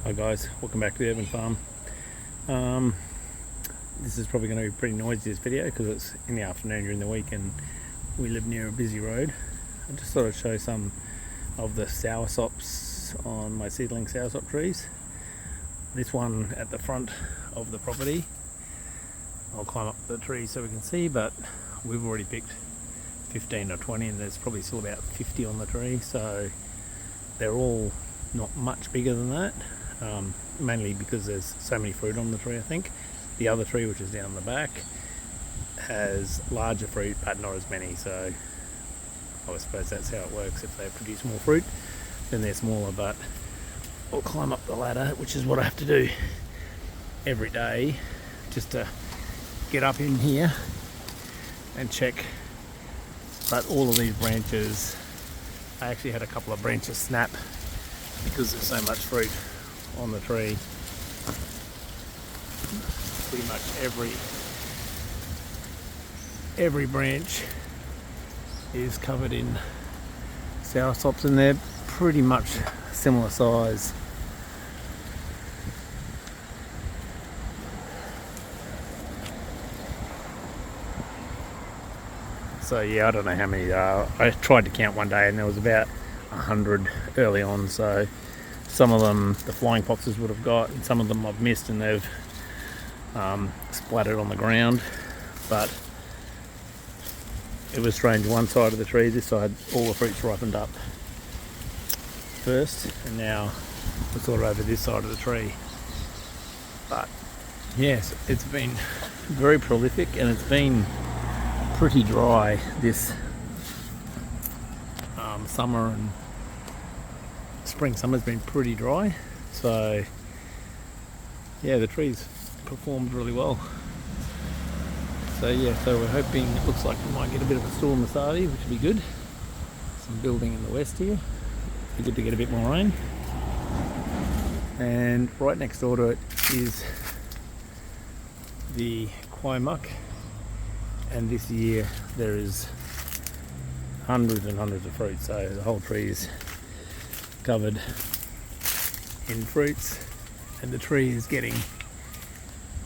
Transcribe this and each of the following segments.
Hi guys, welcome back to the Urban Farm. This is probably going to be pretty noisy, this video, because it's in the afternoon during the week and we live near a busy road. I just thought I'd show some of the soursops on my seedling soursop trees. This one at the front of the property, I'll climb up the tree so we can see, but we've already picked 15 or 20 and there's probably still about 50 on the tree, so they're all not much bigger than that. Mainly because there's so many fruit on the tree. I think the other tree, which is down the back, has larger fruit but not as many, so I suppose that's how it works. If they produce more fruit then they're smaller, but I'll climb up the ladder, which is what I have to do every day, just to get up in here and check. But all of these branches, I actually had a couple of branches snap because there's so much fruit on the tree. Pretty much every branch is covered in soursops and they're pretty much similar size. So yeah, I don't know how many there are. I tried to count one day and there was about 100 early on, so some of them the flying foxes would have got, and some of them I've missed and they've splattered on the ground. But it was strange, one side of the tree, this side, all the fruit's ripened up first, and now it's all over this side of the tree. But yes, it's been very prolific and it's been pretty dry this summer, and summer's been pretty dry, so yeah, the trees performed really well. So yeah, so we're hoping, it looks like we might get a bit of a storm this Saturday, which would be good. Some building in the west here, it'd be good to get a bit more rain. And right next door to it is the quai muck, and this year there is hundreds and hundreds of fruit, so the whole tree is covered in fruits, and the tree is getting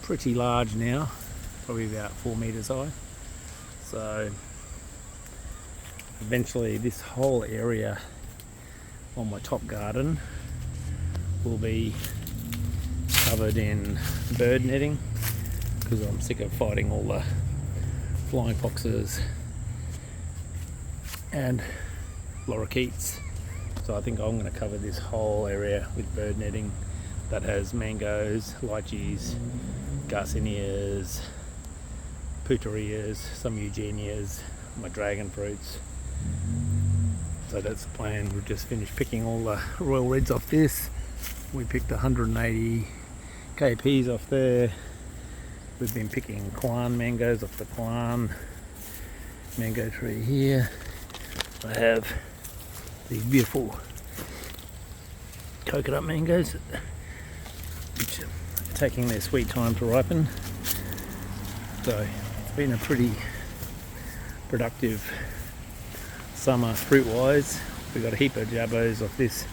pretty large now, probably about 4 meters high. So eventually this whole area on my top garden will be covered in bird netting, because I'm sick of fighting all the flying foxes and lorikeets. So I think I'm going to cover this whole area with bird netting that has mangoes, lychees, garcinias, puterias, some eugenias, my dragon fruits. So that's the plan. We've just finished picking all the royal reds off this. We picked 180 KPs off there. We've been picking Kwan mangoes off the Kwan mango tree here. I have these beautiful coconut mangoes, which are taking their sweet time to ripen. So it's been a pretty productive summer fruit wise. We got a heap of jabbos off this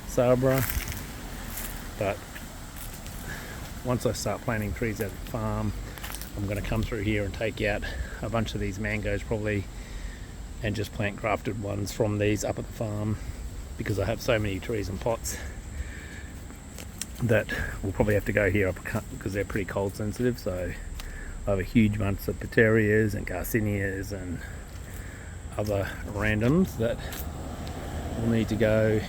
sabra, but once I start planting trees at the farm, I'm going to come through here and take out a bunch of these mangoes probably, and just plant grafted ones from these up at the farm, because I have so many trees and pots that we'll probably have to go here up because they're pretty cold sensitive. So I have a huge bunch of puterias and garcinias and other randoms that will need to go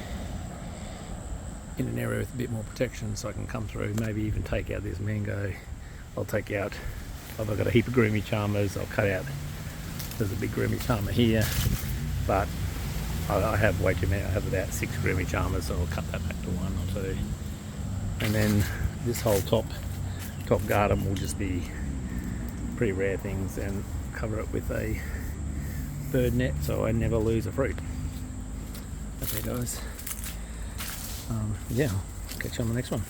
in an area with a bit more protection, so I can come through, maybe even take out this mango. I'll take out, I've got a heap of groomy charmers, I'll cut out, there's a big groomy charmer here, but I have way too many. I have about 6 groomy charmers, so I'll cut that back to 1 or 2. And then this whole top garden will just be pretty rare things, and cover it with a bird net so I never lose a fruit. Okay guys, yeah, I'll catch you on the next one.